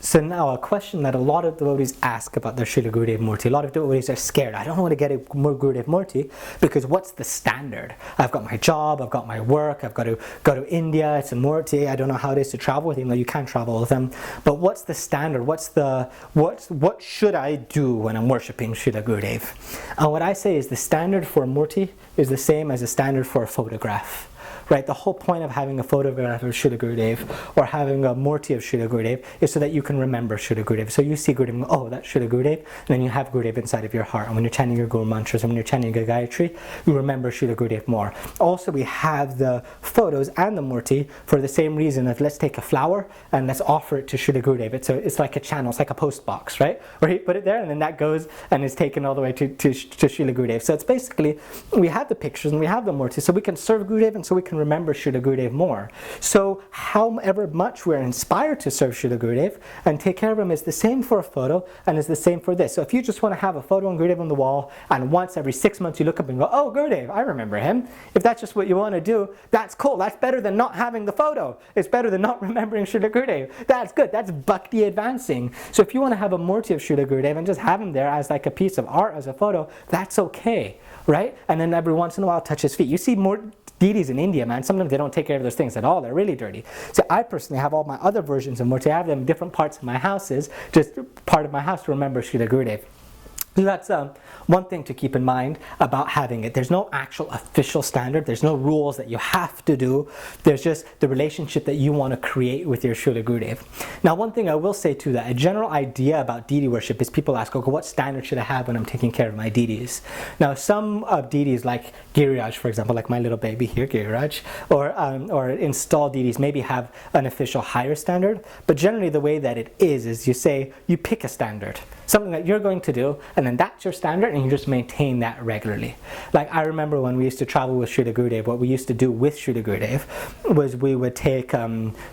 So now a question that a lot of devotees ask about their Srila Gurudev Murti. A lot of devotees are scared. I don't want to get a Gurudev Murti because what's the standard? I've got my job, I've got my work, I've got to go to India, it's a Murti, I don't know how it is to travel with him, though you can travel with him. But what's the standard? What should I do when I'm worshipping Srila Gurudev? And what I say is the standard for a Murti is the same as the standard for a photograph. Right, the whole point of having a photograph of Srila Gurudev or having a Murti of Srila Gurudev is so that you can remember Srila Gurudev. So you see Gurudev and go, oh, that's Srila Gurudev, and then you have Gurudev inside of your heart. And when you're chanting your Guru mantras and when you're chanting your Gayatri, you remember Srila Gurudev more. Also, we have the photos and the Murti for the same reason of let's take a flower and let's offer it to Srila Gurudev. It's like a channel, it's like a post box, right? Where you put it there and then that goes and is taken all the way to Srila Gurudev. So it's basically, we have the pictures and we have the Murti, so we can serve Gurudev and so we can remember Srila Gurudev more. So however much we're inspired to serve Srila Gurudev and take care of him is the same for a photo and is the same for this. So if you just want to have a photo of Gurudev on the wall and once every 6 months you look up and go, oh, Gurudev, I remember him. If that's just what you want to do, that's cool. That's better than not having the photo. It's better than not remembering Srila Gurudev. That's good. That's bhakti advancing. So if you want to have a Murti of Srila Gurudev and just have him there as like a piece of art, as a photo, that's okay, right? And then every once in a while touch his feet. You see more deities in India, man, sometimes they don't take care of those things at all. They're really dirty. So I personally have all my other versions of Murti. I have them in different parts of my houses, just part of my house to remember Srila Gurudev. So that's one thing to keep in mind about having it. There's no actual official standard. There's no rules that you have to do. There's just the relationship that you want to create with your Srila Gurudev. Now, one thing I will say too, that a general idea about deity worship is people ask, okay, what standard should I have when I'm taking care of my deities? Now, some deities like Giriraj, for example, like my little baby here, Giriraj, or installed deities maybe have an official higher standard. But generally the way that it is you pick a standard, something that you're going to do, and then that's your standard, and you just maintain that regularly. Like I remember when we used to travel with Srila Gurudev, what we used to do with Srila Gurudev was we would take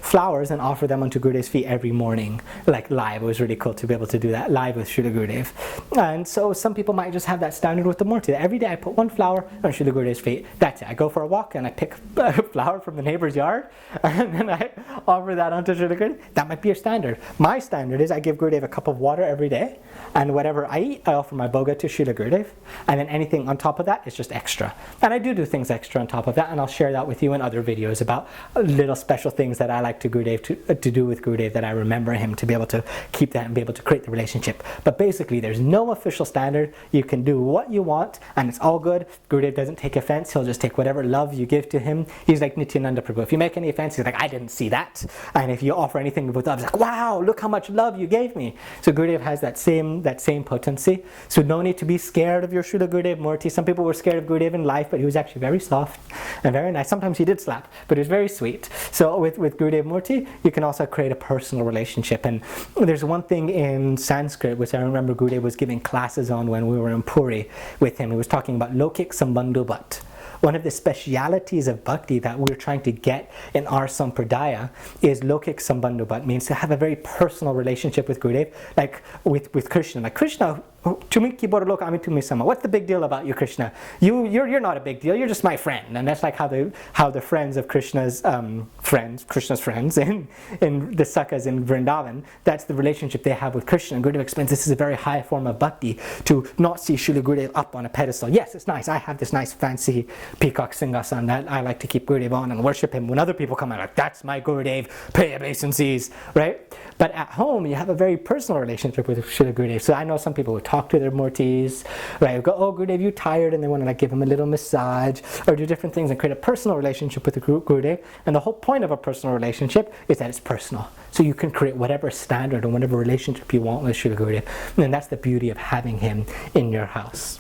flowers and offer them onto Gurudev's feet every morning, like live. It was really cool to be able to do that live with Srila Gurudev. And so some people might just have that standard with the Murti. Every day I put one flower on Srila Gurudev's feet. That's it. I go for a walk and I pick a flower from the neighbor's yard and then I offer that onto Srila Gurudev. That might be your standard. My standard is I give Gurudev a cup of water every day, and whatever I eat, I offer my boga to Srila Gurudev, and then anything on top of that is just extra. And I do things extra on top of that, and I'll share that with you in other videos about little special things that I like to Gurudev to do with Gurudev, that I remember him, to be able to keep that and be able to create the relationship. But basically, there's no official standard. You can do what you want, and it's all good. Gurudev doesn't take offense. He'll just take whatever love you give to him. He's like Nityananda Prabhu. If you make any offense, he's like, I didn't see that. And if you offer anything with love, he's like, wow, look how much love you gave me. So Gurudev has that same potency. So no need to be scared of your Srila Gurudev Murti. Some people were scared of Gurudev in life, but he was actually very soft and very nice. Sometimes he did slap, but he was very sweet. So with Gurudev Murti, you can also create a personal relationship. And there's one thing in Sanskrit which I remember Gurudev was giving classes on when we were in Puri with him. He was talking about Lokik Sambandha. One of the specialities of bhakti that we're trying to get in our sampradaya is Lokik Sambandha, means to have a very personal relationship with Gurudev, like with Krishna. Like Krishna, what's the big deal about you, Krishna? You're not a big deal. You're just my friend, and that's like how the friends of Krishna's friends in the sakhas in Vrindavan. That's the relationship they have with Krishna. And Gurudev explains this is a very high form of bhakti, to not see Srila Gurudev up on a pedestal. Yes, it's nice. I have this nice fancy peacock singhasan that I like to keep Gurudev on and worship him. When other people come out, like, that's my Gurudev, pay obeisances, right? But at home, you have a very personal relationship with Srila Gurudev. So I know some people who talk to their Murtis, right? Go, oh, Gurudev, you tired? And they want to like give him a little massage or do different things and create a personal relationship with the Gurudev. And the whole point of a personal relationship is that it's personal. So you can create whatever standard or whatever relationship you want with Srila Gurudev. And that's the beauty of having him in your house.